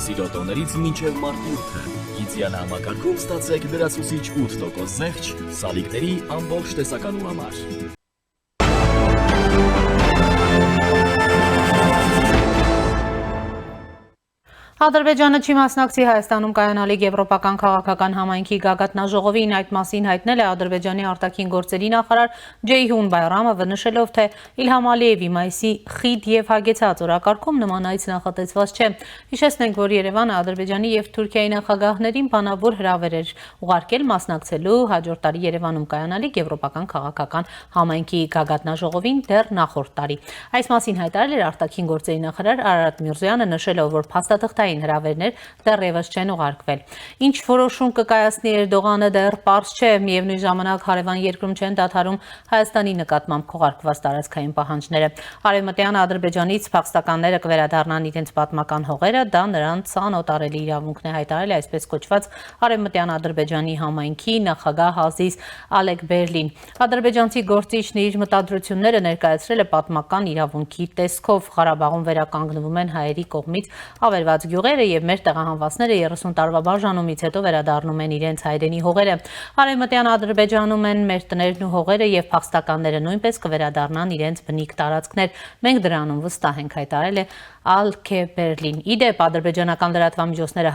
Սիրոտոներից մինչև մարտիրութը։ Գիծյանը համակարգում ստացեք լրացուցիչ 8% զեղչ սալիկների ամբողջ տեսականու համար։ Ադրբեջանը չի մասնակցի Հայաստանում կայանալիք Եվրոպական քաղաքական համայնքի գագաթնաժողովին, այդ մասին հայտնել է Ադրբեջանի արտաքին գործերի նախարար Ջեյհուն Բայրամովը, նշելով, թե Իլհամ Ալիևի մայիսի խիտ եւ հագեցած օրակարգում նման այց նախատեսված չէ։ Հիշեցնենք, որ Երևանը Ադրբեջանի եւ Թուրքիայի նախագահներին բանավոր հրավեր էր ուղարկել մասնակցելու հաջորդ տարի Երևանում կայանալիք Եվրոպական քաղաքական համայնքի գագաթնաժողովին դեռ նախորդ տարի։ Այս մասին հայտարարել էր արտաքին գործերի նախարար Արարատ Միրզոյանը, նշելով, որ փաստաթղթային հրավերներ դեռևս չեն ուղարկվել։ Ինչ որոշում կկայացնի Էրդողանը դեռ պարզ չէ, միևնույն ժամանակ հարևան երկրում չեն դադարում Հայաստանի նկատմամբ քողարկված տարածքային պահանջները։ Արևմտյան Ադրբեջանից փախստականները կվերադառնան իրենց պատմական հողերը, դա նրանց անօտարելի իրավունքն է, հայտարարել է այսպես կոչված Արևմտյան Ադրբեջանի համայնքի նախագահ Ազիզ Ալեքբերլին։ Ադրբեջանցի գործիչն իր մտադրությունները ներկայացրել է պատմական իրավունքի տեսքով։ Ղարաբաղում վերականգնվում են հայերի կողմից ավերված գյուղերը եւ մեր տեղահանվածները 30 տարվա բաժանումից հետո վերադառնում են իրենց հայրենի հողերը։ Արևմտյան Ադրբեջանում են մեր տներն ու հողերը եւ փախստականները նույնպես կվերադառնան իրենց բնիկ տարածքներ։ Մենք դրանում վստահ ենք, հայտարարել է Ալքեբերլին։ Իդեպ ադրբեջանական լրատվամիջոցները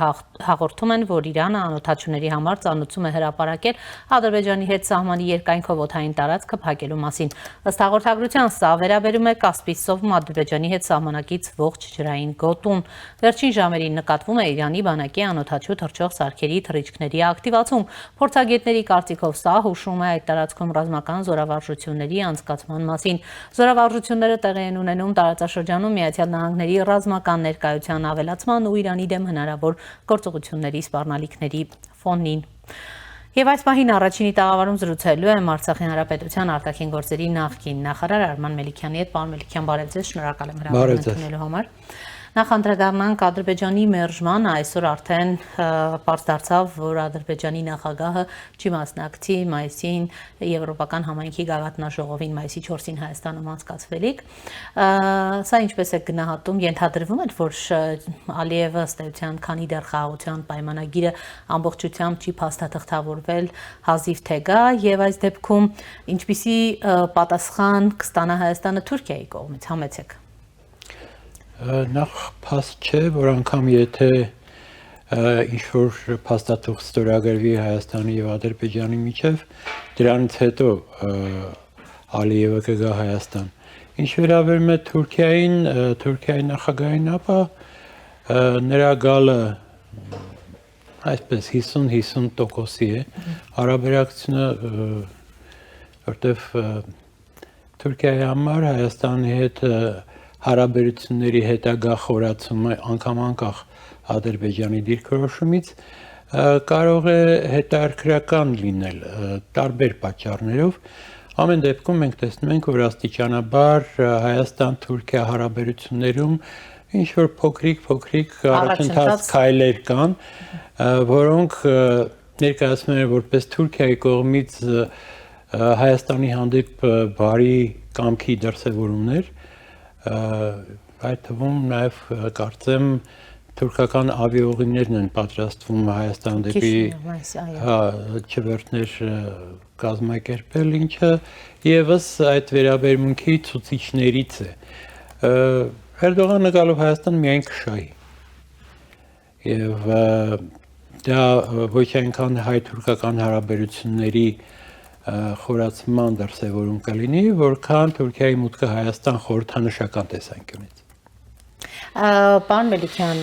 հաղորդում են, որ Իրանը անօթաչուների համար ծանուցում է հրապարակել Ադրբեջանի հետ սահմանի երկայնքով օդային տարածքը փակելու մասին։ Ըստ հաղորդագրության, սա վերաբերում է Կասպից ծովում Ադրբեջանի հետ սահմանակից ողջ ջրային գոտուն։ Վերջին ժամերին նկատվում է Իրանի բանակի անօթաչու թռչող սարքերի թռիչքների ակտիվացում։ Փորձագետների կարծիքով սա հուշում է այդ տարածքում ռազմական զորավարժությունների անցկացման մասին։ Զորավարժությունները տեղի են ունենում տարածաշրջանում Միացյալ Նահանգների ռազմական ներկայության ավելացման ու Իրանի դեմ հնարավոր գործողությունների սպառնալիքների ֆոնին։ Եվ այս պահին առաջինի տաղավարում զրուցելու եմ Արցախի Հանրապետության արտաքին գործերի նախկին նախարար Արման Մելիքյանի հետ։ Պարոն Մելիքյան, բարև ձեզ, շնորհակալ եմ հրավերն ընդունելու համար։ Նախ անդրադառնանք Ադրբեջանի մերժմանը, այսօր արդեն պարզ դարձավ, որ Ադրբեջանի նախագահը չի մասնակցի մայիսին Եվրոպական համայնքի գագաթնաժողովին, մայիսի 4-ին Հայաստանում անցկացվելիք։ Սա ինչպես է գնահատում, ենթադրվում է, որ Ալիևը ըստ էության, քանի դեռ խաղաղության պայմանագիրը ամբողջությամբ չի փաստաթղթավորվել, հազիվ թե գա, եւ այս դեպքում ինչպիսի պատասխան կստանա Հայաստանը Թուրքիայի կողմից, համեցեք։ Նախ փաստ չէ, որ անգամ եթե ինչ-որ փաստաթուղթ ստորագրվի Հայաստանի եւ Ադրբեջանի միջև, դրանից հետո Ալիևը կգա Հայաստան։ Ինչ վերաբերում է Թուրքիային, Թուրքիայի նախագահին, ապա նրա գալը այսպես 50-50%-ի է հարաբերակցությունը, որտեվ Թուրքիայի համար Հայաստանի հետ հարաբերությունների հետագա խորացումը անգամ անկախ Ադրբեջանի դիրքորոշումից կարող է հետաքրքրական լինել տարբեր պատճառներով։ Ամեն դեպքում մենք տեսնում ենք, որ աստիճանաբար Հայաստան-Թուրքիա հարաբերություններում ինչ որ փոքրիկ առաջընթաց քայլեր կան, որոնք ներկայացնում են որպես Թուրքիայի կողմից Հայաստանի հանդեպ բարի կամքի դրսևորումներ, այդ թվում նաև կարծեմ թուրքական ավիաուղիներն են պատրաստվում Հայաստան դեպի չվերթներ կազմակերպել, ինչը եւս այդ վերաբերմունքի ցուցիչներից է։ Էրդողանը գալով Հայաստան միայն կշահի։ Եվ դա ոչ այնքան հայ-թուրքական հարաբերությունների խորացման դրսևորում կլինի, որքան Թուրքիայի մուտքը Հայաստան խորհրդանշական տեսանկյունից։ Պարոն Մելիքյան,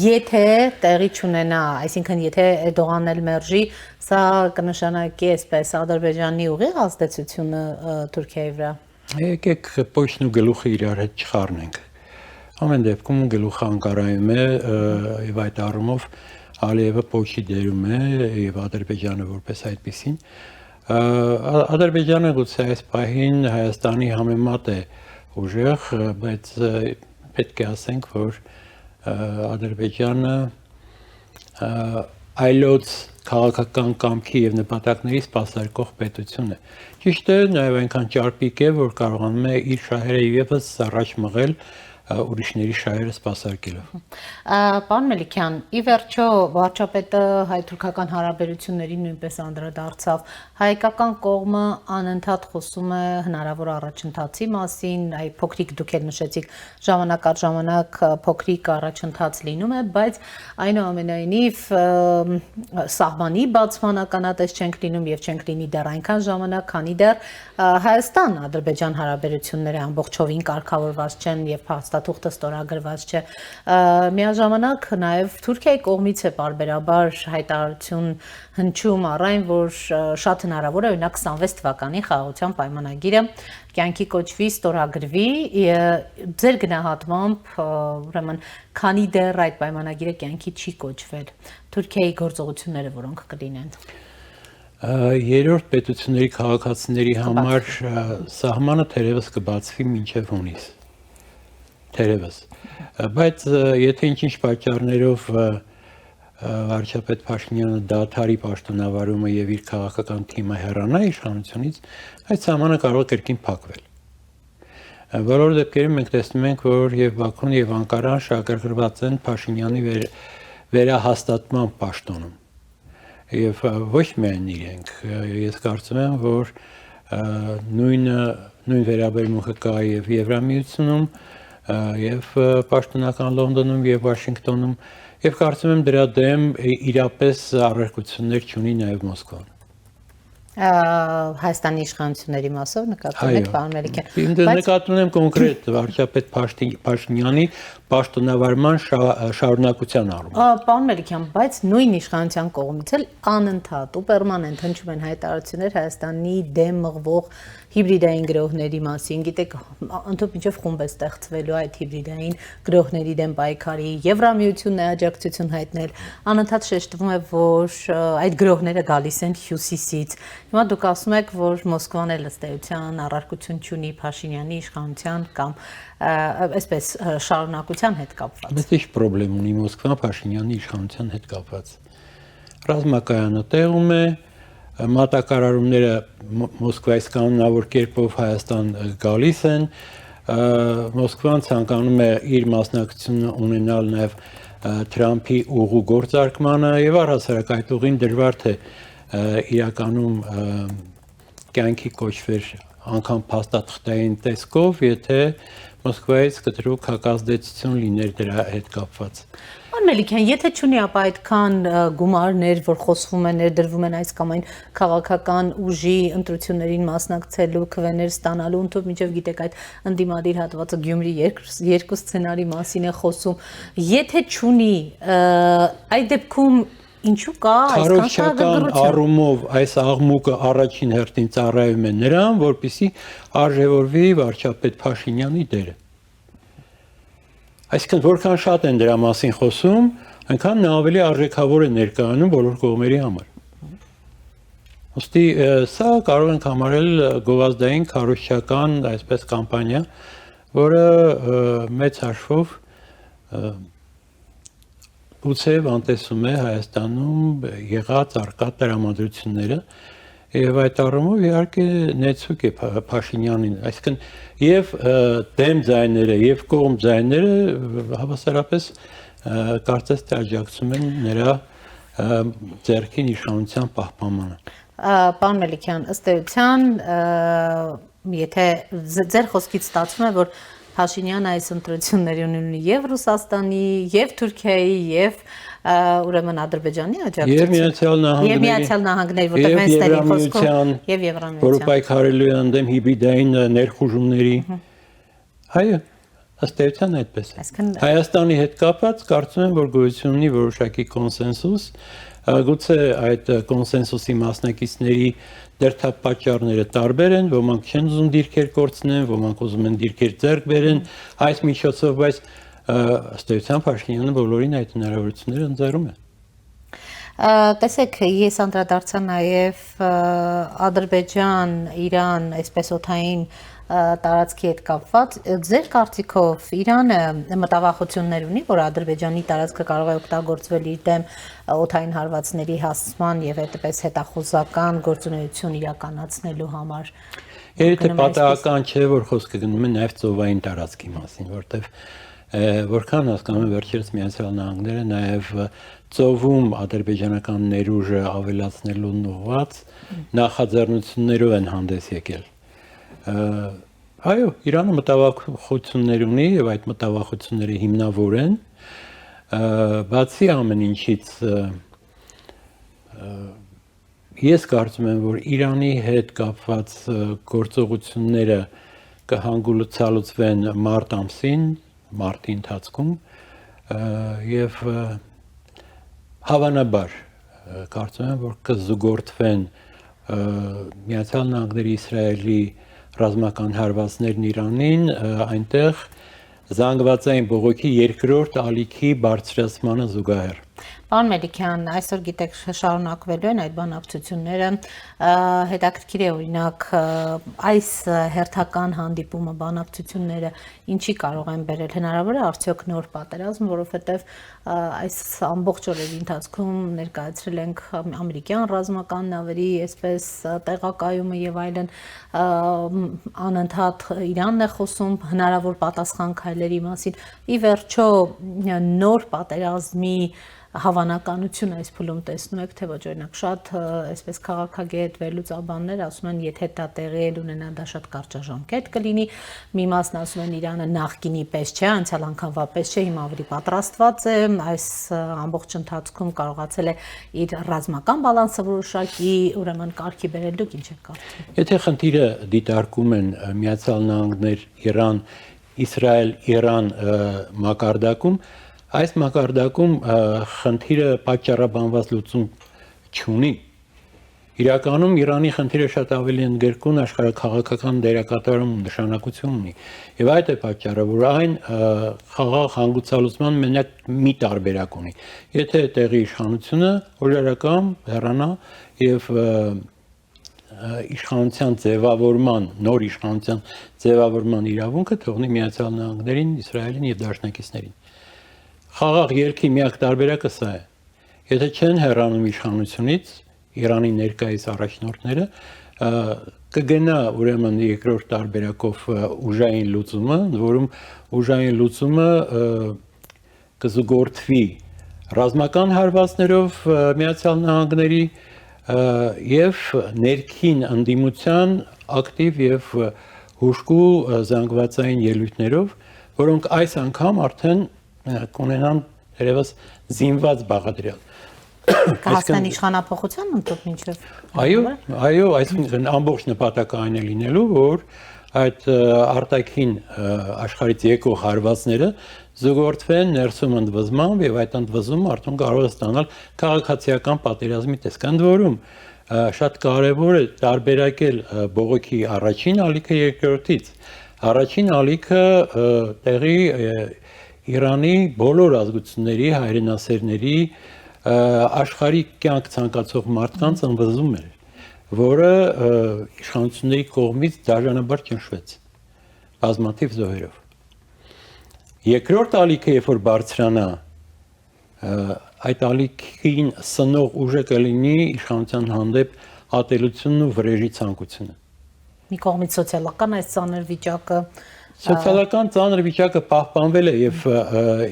եթե տեղի չունենա, այսինքն եթե Էրդողանն էլ մերժի, սա կնշանակի այսպես Ադրբեջանի ուղիղ ազդեցությունը Թուրքիայի վրա։ Եկեք պոչն ու գլուխը իրար հետ չխառնենք։ Ամեն դեպքում գլուխը Անկարայում է եւ այդ առումով Ալիևը պոչի դերում է եւ Ադրբեջանը որպես այդպեսին։ Ադրբեջանը գուցե այս պահին Հայաստանի համեմատ է ուժեղ, բայց պետք է ասենք, որ Ադրբեջանը այլոց քաղաքական կամքի եւ նպատակների սպասարկող պետություն է։ Ճիշտ է, նաեւ այնքան ճարպիկ է, որ կարողանում է իր շահերը եւս առաջ մղել ուրիշների շահերը սպասարկելով։ Պարոն Մելիքյան, ի վերջո վարչապետը հայ-թուրքական հարաբերությունների նույնպես անդրադարձավ։ Հայկական կողմը անընդհատ խոսում է հնարավոր առաջընթացի մասին, այ փոքրիկ դուք էլ նշեցիք, ժամանակ առ ժամանակ փոքրիկ առաջընթաց լինում է, բայց այնուամենայնիվ սահմանի բացման ականատես չենք լինում եւ չենք լինի դեռ այնքան ժամանակ, քանի դեռ Հայաստան-Ադրբեջան հարաբերությունները ամբողջովին կարգավորված չեն եւ փաստաթուղթը ստորագրված չէ։ Միաժամանակ նաեւ Թուրքիայի կողմից է պարբերաբար հայտարարություն հնչում առայն, որ շատ հնարավոր է օրինակ 26 թվականի խաղաղության պայմանագիրը կյանքի կոչվի, ստորագրվի, ձեր գնահատմամբ, ուրեմն, քանի դեռ այդ պայմանագիրը կյանքի չի կոչվել, Թուրքիայի գործողությունները որոնք կլինեն։ Երրորդ պետությունների քաղաքացիների համար սահմանը թերևս կբացվի մինչև հունիս։ Թերևս։ Բայց եթե ինչ-ինչ պատճառներով վարչապետ Փաշինյանը դադարի պաշտոնավարումը եւ իր քաղաքական թիմը հեռանա իշխանությունից, այդ սահմանը կարող է կրկին փակվել։ Բոլոր դեպքերում մենք տեսնում ենք, որ եւ Բաքուն եւ Անկարան շահագրգռված են Փաշինյանի վերահաստատման պաշտոնում։ Եվ ոչ միայն իրենք, ես կարծում եմ, որ նույն վերաբերմունքը կա եւ Եվրամիությունում, եւ պաշտոնական Լոնդոնում եւ Վաշինգտոնում, եւ կարծում եմ դրա դեմ իրապես առարկություններ չունի նաեւ Մոսկվան։ Հայաստանի իշխանությունների մասով նկատում եք, պարոն Մելիքյան։ Նկատում եմ կոնկրետ վարչապետ Փաշինյանի պաշտոնավարման շարունակության առումով։ Պարոն Մելիքյան, բայց նույն իշխանության կողմից էլ անընդհատ ու պերմանենտ հնչում են հայտարարություններ Հայաստանի դեմ մղվող հիբրիդային գրոհների մասին։ Գիտեք, ընդհանուր մինչև խումբ է ստեղծվելու այդ հիբրիդային գրոհների դեմ պայքարի, Եվրամիությունն է աջակցություն հայտնել, անընդհատ շեշտվում է, որ այդ գրոհները գալիս են հյուսիսից։ Հիմա դուք ասում եք, որ Մոսկվան էլ ըստ էության առարկություն չունի Փաշինյանի իշխանության կամ այսպես շարունակության հետ կապված։ Բայց ի՞նչ խնդրեմ ունի Մոսկվան Փաշինյանի իշխանության հետ կապված։ Ռազմակայանը տեղում է, մատակարարումները Մոսկվայից կանոնավոր կերպով Հայաստան գալիս են, Մոսկվան ցանկանում է իր մասնակցությունը ունենալ նաև Թրամփի ուղու գործարկմանը եւ առհասարակ այդ ուղին դժվար թե իրականում կյանքի կոչվեր անգամ փաստաթղթային տեսքով, եթե Մոսկվայից կտրուկ հակազդեցություն լիներ դրա հետ կապված։ Պարոն Մելիքյան, եթե չունի, ապա այդքան գումարներ, որ խոսվում են, ներդրվում են այս կամ այն քաղաքական ուժի ընտրություններին մասնակցելու, քվեներ ստանալու, ընդհանուր մինչև գիտեք այդ ընդդիմադիր հատվածը Գյումրի երկու սցենարի մասին է խոսում, եթե չունի, այդ դեպքում ինչու կա այսքան քարոզչական առումով այս աղմուկը առաջին հերթին ծառայում է նրան, որպեսզի արժևորվի վարչապետ Փաշինյանի դերը։ Այսինքն որքան շատ են դրա մասին խոսում, այնքան նա ավելի արժեքավոր է ներկայանում բոլոր կողմերի համար։ Ոստի սա կարող ենք համարել գովազդային քարոզչական այսպես կամպանիա, որը մեծ հաշվով Ուցև անտեսում է Հայաստանում եղած առկա տրամադրությունները եւ այդ առումով իհարկե նեցուկ է Փաշինյանին, այսինքն եւ դեմ ձայները եւ կողմ ձայները հավասարապես կարծես թե աջակցում են նրա ձեռքին իշխանության պահպանմանը։ Պարոն Մելիքյան, ըստ էության, եթե ձեր խոսքից ստացվում է, որ Փաշինյանը այս ընտրությունների ունի եւ Ռուսաստանի, եւ Թուրքիայի, եւ ուրեմն Ադրբեջանի աջակցություն։ Եվ Միացյալ Նահանգների, որտեղ Վենստերի խոսքում եւ Եվրամիության, որը պայքարելու է ընդդեմ հիբրիդային ներխուժումների։ Այո, ըստ էության այդպես է։ Հայաստանի հետ կապված կարծում եմ, որ գոյություն ունի որոշակի կոնսենսուս, գուցե այդ կոնսենսուսի մասնակիցների դերթապատճառները տարբեր են, ոմանք չեն ուզում դիրքեր կորցնեն, ոմանք ուզում են դիրքեր ձեռք բերեն այս միջոցով, բայց ըստ էության Փաշինյանը բոլորին այդ հնարավորությունները ընձեռում է։ Տեսեք, ես անդրադարձա նաև Ադրբեջան, Իրան, այսպես օդային տարածքի հետ կապված, ձեր կարծիքով Իրանը մտավախություններ ունի, որ Ադրբեջանի տարածքը կարող է օգտագործվել իր դեմ օդային հարվածների հասցման եւ այդպես հետախուզական գործունեություն իրականացնելու համար։ Եթե պատահական չէ, որ խոսքը գնում է նաև ծովային տարածքի մասին, որտեղ որքան հասկանում եմ վերջերս Միացյալ Նահանգները նաև ծովում ադրբեջանական ներուժը ավելացնելուն ուղղված նախաձեռնություններով են հանդես եկել։ Այո, Իրանը մտավախություններ ունի եւ այդ մտավախությունները հիմնավոր են, բացի ամեն ինչից ես կարծում եմ, որ Իրանի հետ կապված գործողությունները կհանգուցալուծվեն մարտ ամսին, մարտի ընթացքում եւ հավանաբար կարծում եմ, որ կզուգորդվեն Միացյալ Նահանգների Իսրայելի ռազմական հարվածներն Իրանին, այնտեղ զանգվածային բողոքի երկրորդ ալիքի բարձրացմանը զուգահեռ։ Պարոն Մելիքյան, այսօր գիտեք շարունակվելու են այդ բանակցությունները, հետաքրքիր է օրինակ այս հերթական հանդիպումը բանակցությունները ինչի կարող են բերել, հնարավոր է արդյոք նոր պատերազմ, որովհետև այս ամբողջ օրերի ընթացքում ներկայացրել ենք ամերիկյան ռազմական նավերի այսպես տեղակայումը եւ այլն, անընդհատ Իրանն է խոսում հնարավոր պատասխան քայլերի մասին, ի վերջո նոր պատերազմի հավանականություն այս փուլում տեսնում եք, թե ոչ, օրինակ շատ այսպես քաղաքագետ վերլուծաբաններ ասում են, եթե դա տեղի ունենա, դա շատ կարճաժամկետ կլինի, մի մասն ասում են Իրանը նախկինի պես չէ, անցյալ անգամվա պես չէ, հիմա ավելի պատրաստված է, այս ամբողջ ընթացքում կարողացել է իր ռազմական բալանսը որոշակի ուրեմն կարգի բերել, դուք ինչ եք կարծում։ Եթե խնդիրը դիտարկում են Միացյալ Նահանգներ, Իրան, Իսրայել, Իրան մակարդակում, այս մակարդակում խնդիրը պատճառաբանված լուծում չունի։ Իրականում Իրանի խնդիրը շատ ավելի ընդգրկուն աշխարհաքաղաքական դերակատարում ու նշանակություն ունի։ Եվ այդ է պատճառը, որ այն խաղաղ հանգուցալուծման մենակ մի տարբերակ ունի։ Եթե տեղի իշխանությունը օրերական հեռանա եւ իշխանության ձևավորման, նոր իշխանության ձևավորման իրավունքը թողնի Միացյալ Նահանգներին, Իսրայելին եւ դաշնակիցներին։ Խաղաղ ելքի միակ տարբերակը սա է։ Եթե չեն հեռանում իշխանությունից, Իրանի ներկայիս առաջնորդները, կգնա ուրեմն երկրորդ տարբերակով ուժային լուծումը, որում ուժային լուծումը կզուգորդվի ռազմական հարվածներով Միացյալ Նահանգների եւ ներքին ընդդիմության ակտիվ եւ հուժկու զանգվածային ելույթներով, որոնք այս անգամ արդեն կունենան երևս զինված բաղադրյալ։ Կհասնեն իշխանափոխության ընդհանուր մինչև։ Այո, այսինքն ամբողջ նպատակը այն է լինելու, որ այդ արտաքին աշխարհից եկող հարվածները զուգորդվեն ներսում ընդվզմամբ եւ այդ ընդվզումը արդեն կարող է ստանալ քաղաքացիական պատերազմի տեսք։ Ընդ որում շատ կարեւոր է տարբերակել բողոքի առաջին ալիքը երկրորդից։ Առաջին ալիքը տեղի Իրանի բոլոր ազգությունների, հայրենասերների, աշխարհի կյանք ցանկացող մարդկանց ընդվզում էր, որը իշխանությունների կողմից դաժանաբար ճնշվեց բազմաթիվ զոհերով։ Երկրորդ ալիքը, երբ որ բարձրանա, այդ ալիքին սնող ուժը կլինի իշխանության հանդեպ ատելությունն ու վրեժի ցանկությունը։ Մի կողմից սոցիալական այս ծանր վիճակը Սոցիալական ծանր վիճակը պահպանվել է եւ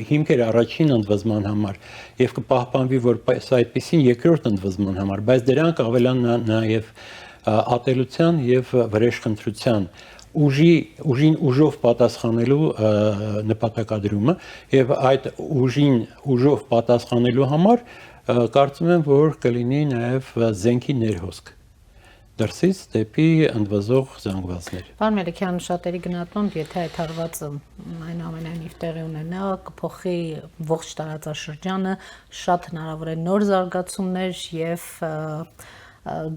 հիմքեր առաջին ընդվզման համար եւ կպահպանվի որպես այդպեսին երկրորդ ընդվզման համար, բայց դրանք ավելանա նաեւ ատելության եւ վրեժխնդրության ուժին ուժով պատասխանելու նպատակադրումը եւ այդ ուժին ուժով պատասխանելու համար կարծում եմ, որ կլինի նաեւ զենքի ներհոսք դրսից դեպի ընդվզող զանգվածներ։ Պարոն Մելիքյան, շատերի գնահատմամբ, եթե այդ հարվածը այնուամենայնիվ տեղի ունենա, կփոխի ողջ տարածաշրջանը, շատ հնարավոր է նոր զարգացումներ եւ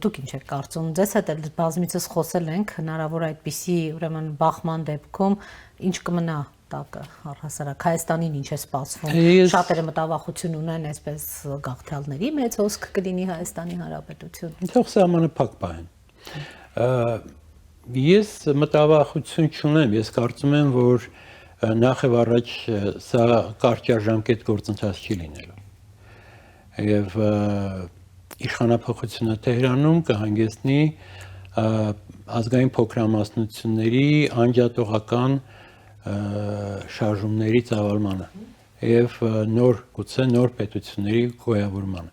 դուք ինչ եք կարծում, ձեզ հետ էլ բազմիցս խոսել ենք, հնարավոր այդպիսի ուրեմն բախման դեպքում ինչ կմնա տակը առհասարակ Հայաստանին ինչ է սպասվում։ Շատերը մտավախություն ունեն, այսպես գաղթյալների մեծ հոսք կլինի Հայաստանի Հանրապետություն։ Թող սահմանափակ պահեն։ Ես մտավախություն չունեմ, ես կարծում եմ, որ նախ եւ առաջ սա կարճաժամկետ գործընթաց չի լինելու։ Եվ իշխանափոխությունը Թեհրանում կհանգեցնի ազգային փոքրամասնությունների անջատողական շարժումների ծավալմանը եւ գուցե նոր պետությունների գոյավորմանը։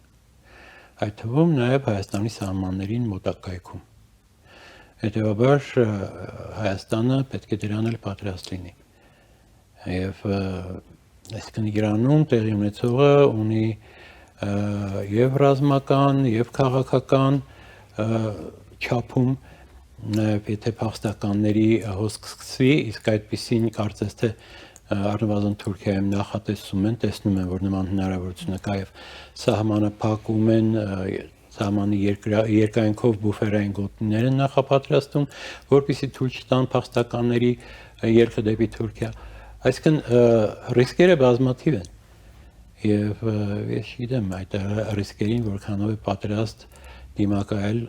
Այդ թվում նաև Հայաստանի սահմաններին մոտակայքում։ Հետևաբար Հայաստանը պետք է դրան էլ պատրաստ լինի։ Եվ այսինքն Իրանում տեղի ունեցողը ունի եւ ռազմական, եւ քաղաքական չափում, նաև եթե փախստականների հոսք սկսվի, իսկ այդպեսին կարծես թե առնվազն Թուրքիայում նախատեսում են, տեսնում են, որ նման հնարավորություն կա եւ սահմանը փակում են, սահմանի երկայնքով բուֆերային գոտիներ են նախապատրաստում, որպեսզի թույլ չտան փախստականների ելքը դեպի Թուրքիա։ Այսինքն ռիսկերը բազմաթիվ են եւ ես չգիտեմ այդ ռիսկերին որքանով է պատրաստ դիմակայել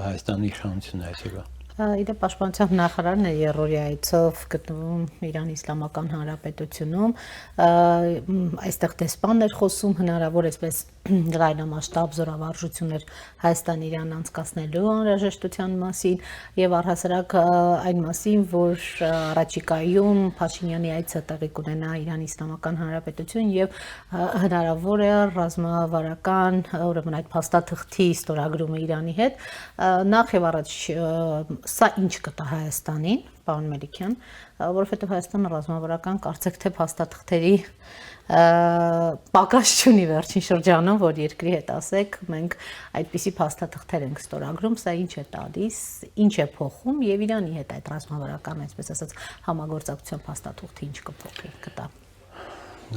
Հայաստանի իշխանությունը այսօրվա։ Իդեպ պաշտպանության նախարարն է երրորդայցով գտնվում Իրանի Իսլամական Հանրապետությունում, այստեղ դեսպանն էր խոսում հնարավոր այսպես լայնամասշտաբ զորավարժություններ Հայաստան-Իրան անցկացնելու անհրաժեշտության մասին եւ առհասարակ այն մասին, որ առաջիկայում Փաշինյանի այցը տեղի կունենա Իրանի Իսլամական Հանրապետություն եւ հնարավոր է ռազմավարական, ուրեմն այդ փաստաթղթի ստորագրումը Իրանի հետ, նախ եւ առաջ սա ինչ կտա Հայաստանին, պարոն Մելիքյան, որովհետև Հայաստանը ռազմավարական կարծեք թե փաստաթղթերի պակաս չունի վերջին շրջանում, որ երկրի հետ ասեք, մենք այդպիսի փաստաթղթեր ենք ստորագրում, սա ինչ է տալիս, ինչ է փոխում եւ Իրանի հետ այդ ռազմավարական, այսպես ասած, համագործակցության փաստաթղթը ինչ կփոխի, կտա։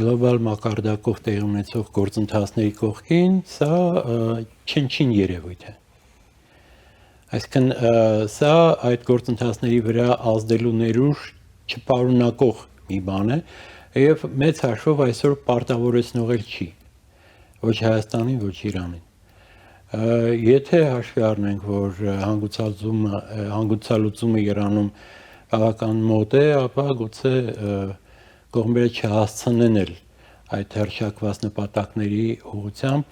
Գլոբալ մակարդակով տեղի ունեցող գործընթացների կողքին սա չնչին երևույթ է։ Այսինքն սա այդ գործընթացների վրա ազդելու ներուժ չպարունակող մի բան է եւ մեծ հաշվով այսօր պարտավորեցնող էլ չի ոչ Հայաստանին, ոչ Իրանին։ Եթե հաշվի առնենք, որ հանգուցալուծումը Իրանում բավական մոտ է, ապա գուցե կողմերը չհասցնեն էլ այդ հռչակված նպատակների ուղղությամբ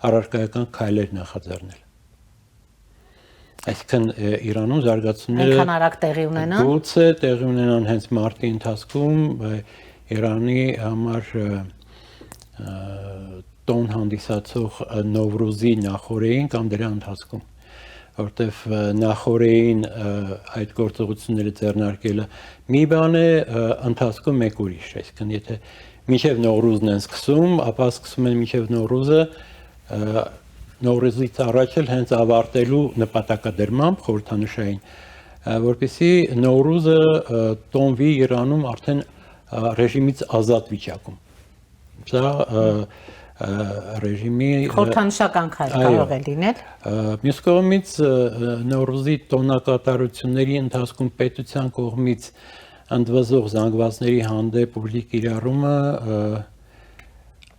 առարկայական քայլեր նախաձեռնել։ Այսինքն Իրանում զարգացումները այնքան արագ տեղի ունենան։ Գուցե տեղի ունենան հենց մարտի ընթացքում Իրանի համար տոն հանդիսացող Նովրուզի նախօրեին կամ դրա ընթացքում, որտեվ նախօրեին այդ գործողությունները ձեռնարկելը մի բան է, ընթացքում մեկ ուրիշ, այսինքն եթե մինչև Նովրուզն են սկսում, ապա սկսում են մինչև Նովրուզը Նովրուզից առաջ էլ հենց ավարտելու նպատակադրմամբ խորհրդանշային, որպեսզի Նովրուզը տոնվի Իրանում արդեն ռեժիմից ազատ վիճակում։ Սա ռեժիմի խորհրդանշական քայլ կարող է լինել։ Մյուս կողմից Նովրուզի տոնակատարությունների ընթացքում պետության կողմից ընդվզող զանգվածների հանդեպ ուժի կիրառումը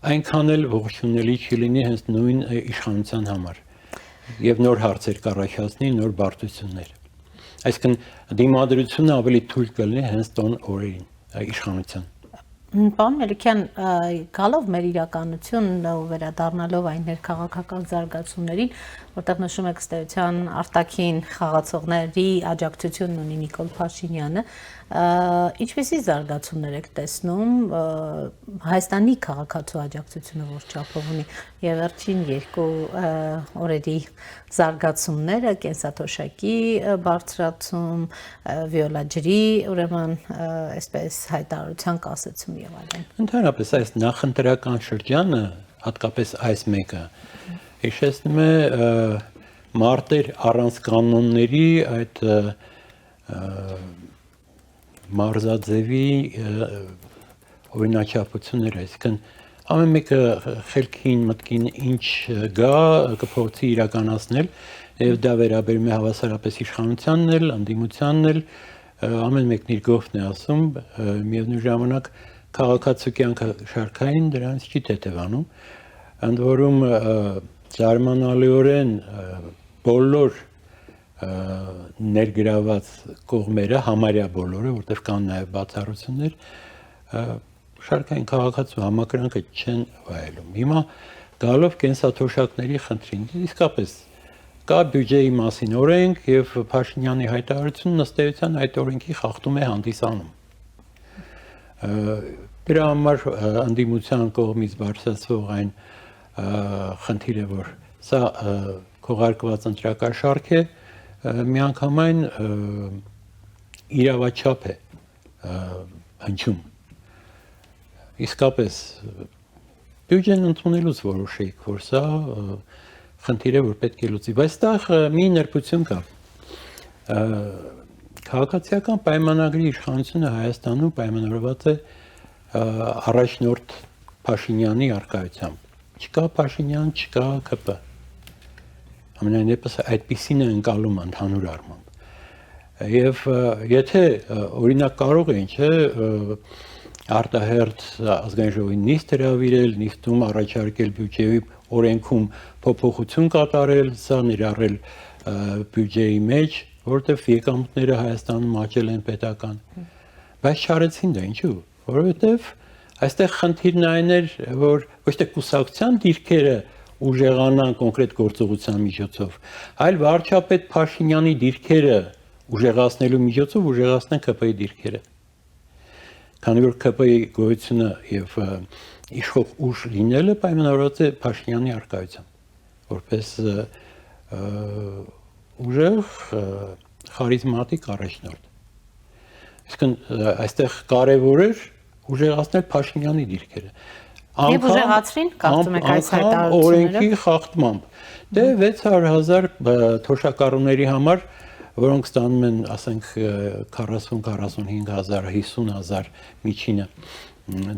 այնքան էլ ողջունելի չի լինի հենց նույն իշխանության համար եւ նոր հարցեր կառաջացնի, նոր բարդություններ։ Այսինքն դիմադրությունը ավելի թույլ կլինի հենց տոն օրերին իշխանության։ Պարոն Մելիքյան, գալով մեր իրականություն ու վերադառնալով այն ներքաղաքական զարգացումներին, որտեղ նշում եք ըստ էության արտաքին խաղացողների աջակցությունն ունի Նիկոլ Փաշինյանը, ինչպիսի զարգացումներ եք տեսնում Հայաստանի քաղաքացու աջակցությունը որ չափով ունի եւ վերջին երկու օրերի զարգացումները կենսաթոշակի բարձրացում, վիոլաջրի, ուրեմն այսպես հայտարարության կասեցում եւ այլն։ Ընդհանրապես այս նախընտրական շրջանը, հատկապես այս մեկը, հիշեցնում է մարտեր առանց կանոնների այդ մարզաձևի օրինաչափությունները, այսինքն ամեն մեկը խելքին մտքին ինչ գա կփորձի իրականացնել եւ դա վերաբերում է հավասարապես իշխանությանն էլ, ընդդիմությանն էլ, ամեն մեկն իր գոհն է ասում, միևնույն ժամանակ քաղաքացու կյանքը շարքային դրանից չի թեթևանում, ընդ որում զարմանալիորեն բոլոր ներգրաված կողմերը, համարյա բոլորը, որտեղ կան նաև բացառություններ, շարքային քաղաքացու համակրանքը չեն վայելում։ Հիմա գալով կենսաթոշակների խնդրին, իսկապես կա բյուջեի մասին օրենք եւ Փաշինյանի հայտարարությունն ըստ էության այդ օրենքի խախտում է հանդիսանում։ Դրա համար անդիմության կողմից բարձրացվող այն խնդիրը, որ սա քողարկված ընտրակաշարք է, միանգամայն իրավաչափ է հնչում։ Իսկապես բյուջեն ընդունելուց որոշեիք, որ սա խնդիր է, որ պետք է լուծի, բայց այստեղ մի նրբություն կա։ Քաղաքացիական պայմանագրի իշխանությունը Հայաստանում պայմանավորված է առաջնորդ Փաշինյանի առկայությամբ։ Չկա Փաշինյան, չկա ԿՊ։ Ամենայնիվս այդպիսին է ընկալում ընդհանուր առմամբ։ Եվ եթե օրինակ կարող են, չէ, արտահերթ ազգային ժողովի նիստ հրավիրել, նիստում առաջարկել բյուջեի օրենքում փոփոխություն կատարել, սա ներառել բյուջեի մեջ, որտեղ եկամուտները Հայաստանում աճել են պետական։ Բայց չարեցին դա, ինչու՞։ Որովհետև այստեղ խնդիրն այն էր, որ ոչ թե կուսակցության դիրքերը ուժեղանան կոնկրետ գործողության միջոցով, այլ վարչապետ Փաշինյանի դիրքերը ուժեղացնելու միջոցով ուժեղացնեն ԿՊ-ի դիրքերը։ Քանի որ ԿՊ-ի գոյությունը եւ իշխող ուժ լինելը պայմանավորված է Փաշինյանի առկայությամբ, որպես ուժեղ խարիզմատիկ առաջնորդ։ Իսկն այստեղ կարևոր էր ուժեղացնել Փաշինյանի դիրքերը։ Եվ ուժեղացրին, կարծում եք այս հայտարարությունները։ Օրենքի խախտմամբ։ Դե 600,000 թոշակառուների համար, որոնք ստանում են, ասենք 40-45,000, 50,000 միջինը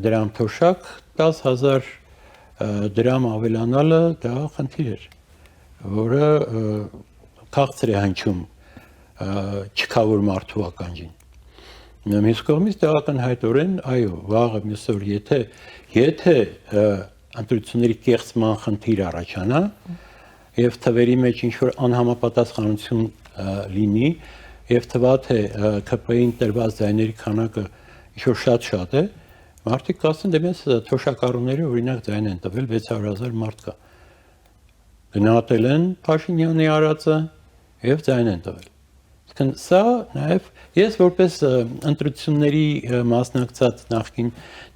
դրամ թոշակ, 10,000 դրամ ավելանալը դա խնդիր էր, որը քաղցր է հնչում չքավոր մարդու ականջին։ Մյուս կողմից դա ակնհայտորեն, այո, վաղը մյուս օր եթե ընտրությունների կեղծման խնդիր առաջանա եւ թվերի մեջ ինչ-որ անհամապատասխանություն լինի եւ թվա թե ԿՊ-ին տրված ձայների քանակը ինչ-որ շատ է, մարդիկ կասեն, դե մեզ թոշակառուները օրինակ ձայն են տվել 600,000 մարդ կա։ Գնահատել են Փաշինյանի արածը եւ ձայն են տվել։ Իսկն սա նաեւ ես որպես ընտրությունների մասնակցած նախկին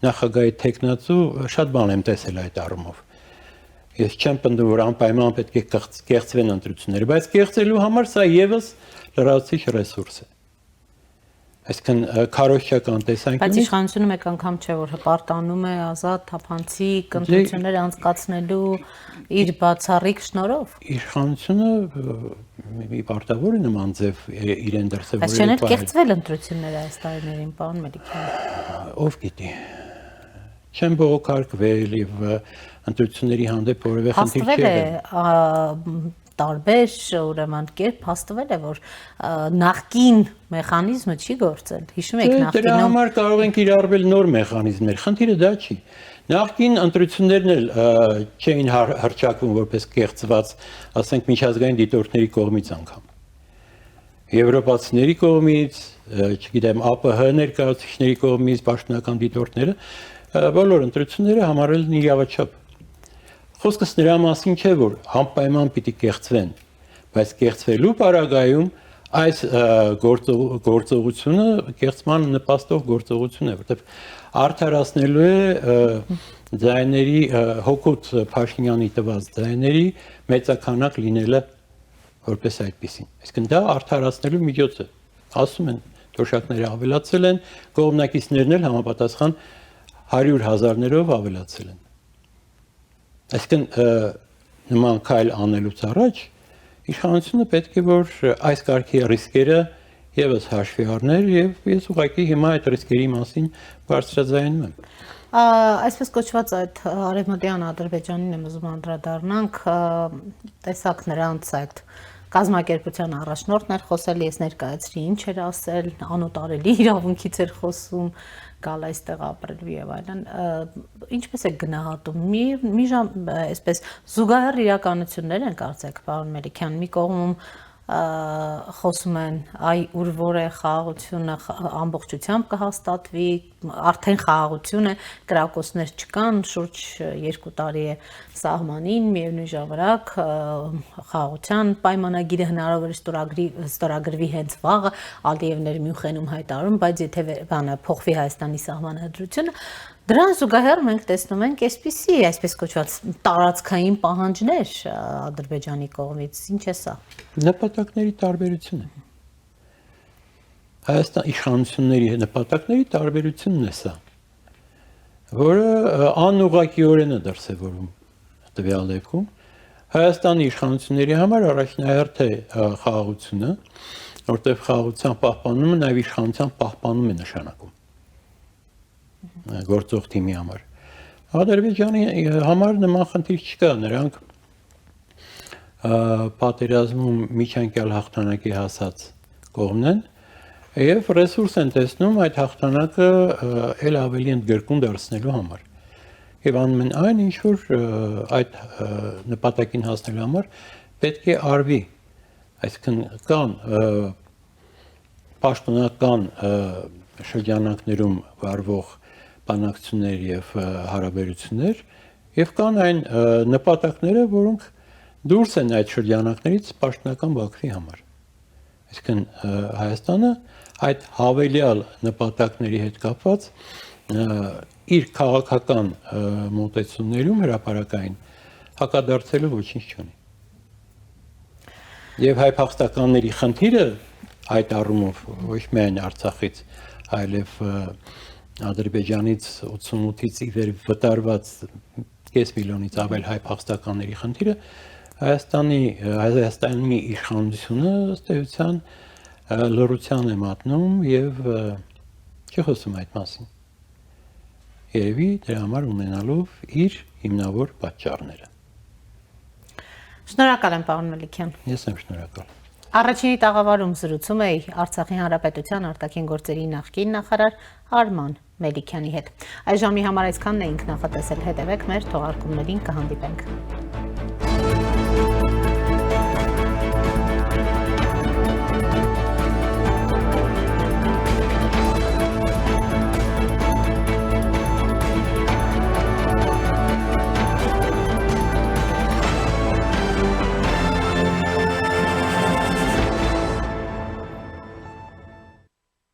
նախագահի տեխնացու շատ բան եմ տեսել այդ առումով։ Ես չեմ պնդում, որ անպայման պետք է կեղծվեն ընտրությունները, բայց կեղծելու համար սա եւս լրացուցիչ ռեսուրս է։ Այսինքն քարոզչական տեսանկյունից։ Բայց իշխանությունը մեկ անգամ չէ, որ հպարտանում է ազատ, թափանցիկ ընտրություններ անցկացնելու իր բացառիկ շնորհով։ Իշխանությունը մի պարտավոր է նման ձև իրեն դրսևորել։ Բայց չեն կեղծվել ընտրությունները այս տարիներին, պարոն Մելիքյան։ Ով գիտի։ Չեն բողոքարկվել եւ ընտրությունների հանդեպ որևէ խնդիր չի եղել։ Տարբեր ուրեմն կերպ հաստատվել է, որ նախկին մեխանիզմը չի գործել։ Հիշում եք նախկինում։ Դրա համար կարող են կիրառվել նոր մեխանիզմներ։ Խնդիրը դա չի։ Նախկին ընտրություններն էլ չէին հռչակվում որպես կեղծված, ասենք միջազգային դիտորդների կողմից անգամ։ Եվրոպացիների կողմից, չգիտեմ, ԱՊՀ ներկայացուցիչների կողմից, պաշտոնական դիտորդները բոլոր ընտրությունները համարել են իրավաչափ։ Խոսքս նրա մասին չէ, որ անպայման պիտի կեղծվեն, բայց կեղծվելու պարագայում այս գործողությունը կեղծման նպաստող գործողություն է, որտեղ արդարացնելու է ձայների հոգուտ Փաշինյանի տված ձայների մեծականակ լինելը որպես այդպեսին։ Այսինքն դա արդարացնելու միջոց է։ Ասում են, թոշակները ավելացել են, կողմնակիցներն էլ համապատասխան 100,000-ներով ավելացել են։ Այսինքն նման քայլ անելուց առաջ իշխանությունը պետք է որ այս կարգի ռիսկերը եւս հաշվի առներ եւ ես ուղղակի հիմա այդ ռիսկերի մասին բարձրաձայնում եմ։ Այսպես կոչված այդ արևմտյան Ադրբեջանին եմ ուզում անդրադառնանք, տեսակ նրանց այդ կազմակերպության առաջնորդն էր խոսել, ես ներկայացրի ինչ էր ասել, անոտարելի իրավունքից էր խոսում, գալ այստեղ ապրելու եւ այլն, ինչպես է գնահատում մի ժամ այսպես զուգահեռ իրականություններ են կարծեք պարոն Մելիքյան, մի կողմում խոսում են այ ուր որ է խաղաղությունը ամբողջությամբ կհաստատվի, արդեն խաղաղություն է, կրակոցներ չկան, շուրջ 2 տարի է սահմանին, միևնույն ժամանակ խաղաղության պայմանագիրը հնարավոր է ստորագրվի հենց վաղը, Ալիևն էր Մյունխենում հայտարարում, բայց եթե փոխվի Հայաստանի սահմանադրությունը, դրան զուգահեռ մենք տեսնում ենք այսպիսի, այսպես կոչված տարածքային պահանջներ Ադրբեջանի կողմից, ինչ է սա։ Նպատակների տարբերությունը։ Հայաստան իշխանությունների նպատակների տարբերությունն է սա, որը անուղղակիորեն է դրսևորում տվյալ դեպքում։ Հայաստանի իշխանությունների համար առաջնահերթ է խաղաղությունը, որտեղ խաղաղության պահպանումը նաև իշխանության պահպանում է նշանակում գործող թիմի համար։ Ադրբեջանի համար նման խնդիր չկա, նրանք պատերազմում միջանկյալ հաղթանակի հասած կողմն են եւ ռեսուրս են տեսնում այդ հաղթանակը ել ավելի ընդգրկուն դարձնելու համար։ Եվ անում են այն, ինչ որ այդ նպատակին հասնելու համար պետք է արվի, այսինքն կան պաշտոնական շրջանակներում վարվող բանակցություններ եւ հարաբերություններ եւ կան այն նպատակները, որոնք դուրս են այդ շրջանակներից պաշտոնական Բաքվի համար։ Այսինքն Հայաստանը այդ հավելյալ նպատակների հետ կապված իր քաղաքական մոտեցումներում հրապարակային հակադարձելու ոչինչ չունի։ Եվ հայ փախստականների խնդիրը այդ առումով ոչ միայն Արցախից, այլև Ադրբեջանից 88-ից ի վեր վտարված կես միլիոնից ավել հայ փախստականների խնդիրը Հայաստանի իշխանությունը ըստ էության լռության է մատնում եւ չի խոսում այդ մասին։ Երևի դրա համար ունենալով իր հիմնավոր պատճառները։ Շնորհակալ եմ, պարոն Մելիքյան։ Ես եմ շնորհակալ։ Առաջինի տաղավարում զրուցում էի Արցախի Հանրապետության արտաքին գործերի նախկին նախարար Արման Մելիքյանի հետ։ Այս ժամի համար այսքանն էինք նախատեսել, հետևեք մեր թողարկումներին, կհանդիպենք։